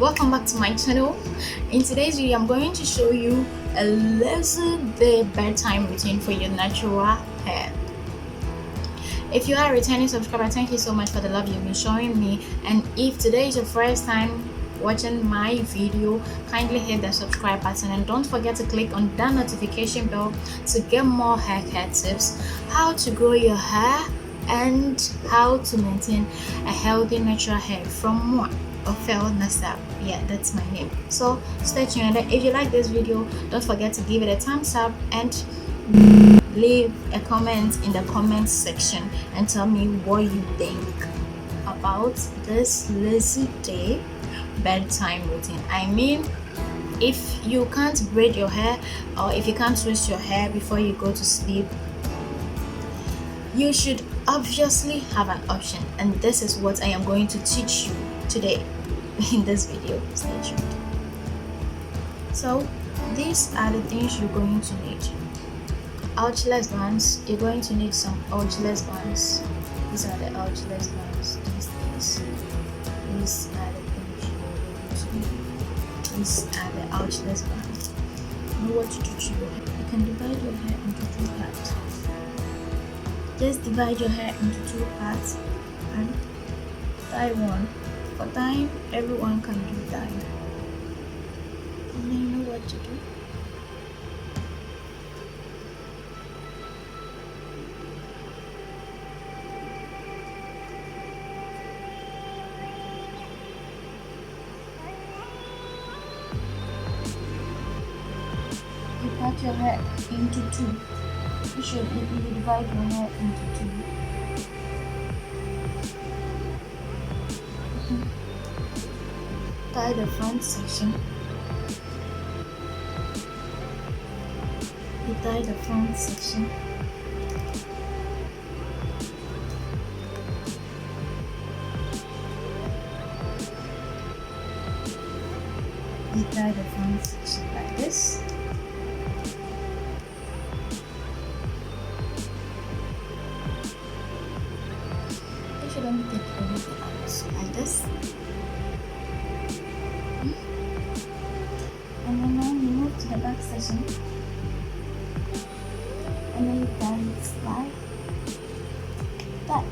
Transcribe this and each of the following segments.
welcome back to my channel. In today's video I'm going to show you a lazy day bedtime routine for your natural hair. If you are a returning subscriber, thank you so much for the love you've been showing me, and if today is your first time watching my video, kindly hit the subscribe button and don't forget to click on that notification bell to get more hair care tips, how to grow your hair and how to maintain a healthy natural hair from one Ophel Nasaab. Yeah, that's my name. So stay tuned. If you like this video, don't forget to give it a thumbs up and leave a comment in the comment section and tell me what you think about this lazy day bedtime routine. I mean, if you can't braid your hair or if you can't twist your hair before you go to sleep, you should obviously have an option, and this is what I am going to teach you today in this video. Stay tuned. So these are the things you're going to need. Outless bands. You're going to need some outless bands. These are the outless bands. These are the things you're going to need. These are the outless bands. You know what to do to your hair. You can divide your hair into two parts. Just divide your hair into two parts and tie one. For tying, everyone can do that. And then you know what to do. You cut your hair into two. You should divide your hair into two. Tie the front section. You tie the front section. You tie the front section like this. You shouldn't take everything out like this. And then now you move to the back section, and then you tie it like that.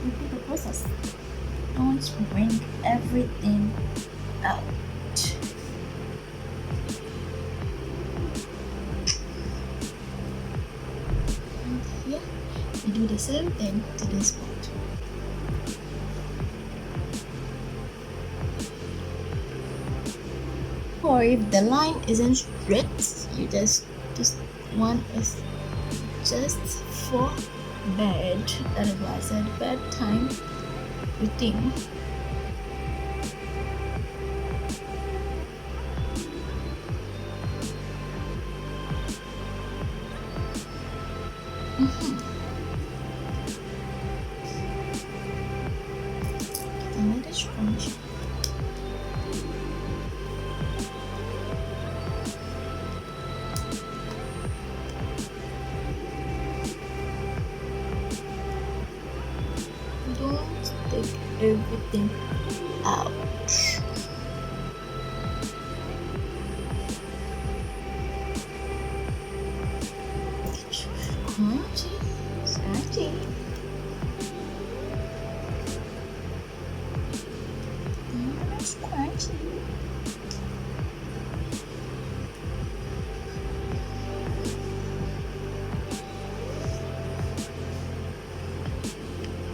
Repeat the process. Don't bring everything out. And here you do the same thing to this part. Or if the line isn't straight, you just this one is just for bed. That is why I said bedtime routine. Another scrunch. Don't take everything out. Crunchy, scratchy. Scratchy.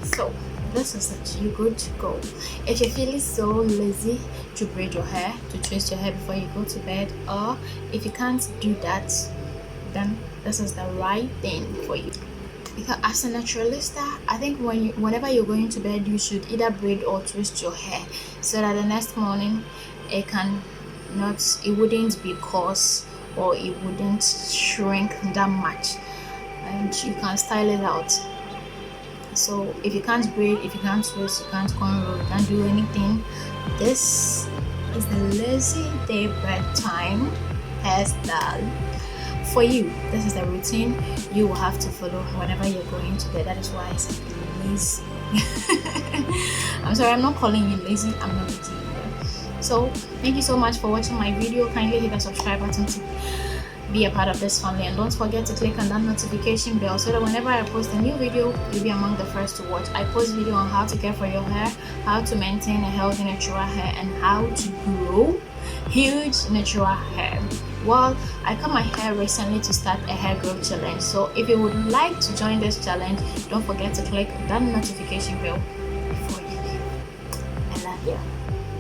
So this is it, you're good to go. If you're feeling so lazy to braid your hair, to twist your hair before you go to bed, or if you can't do that, then this is the right thing for you. Because as a naturalista, I think whenever you're going to bed, you should either braid or twist your hair so that the next morning it wouldn't be coarse or it wouldn't shrink that much, and you can style it out. So if you can't braid, if you can't twist, you can't cornrow, you can't do anything, this is the lazy day bedtime hairstyle for you, this is the routine you will have to follow whenever you're going to bed. That is why I said lazy. I'm sorry, I'm not calling you lazy. I'm not lazy either. So thank you so much for watching my video. Kindly hit the subscribe button to be a part of this family, and don't forget to click on that notification bell so that whenever I post a new video, you'll be among the first to watch. I post video on how to care for your hair, how to maintain a healthy natural hair, and how to grow huge natural hair. Well, I cut my hair recently to start a hair growth challenge, so if you would like to join this challenge, don't forget to click that notification bell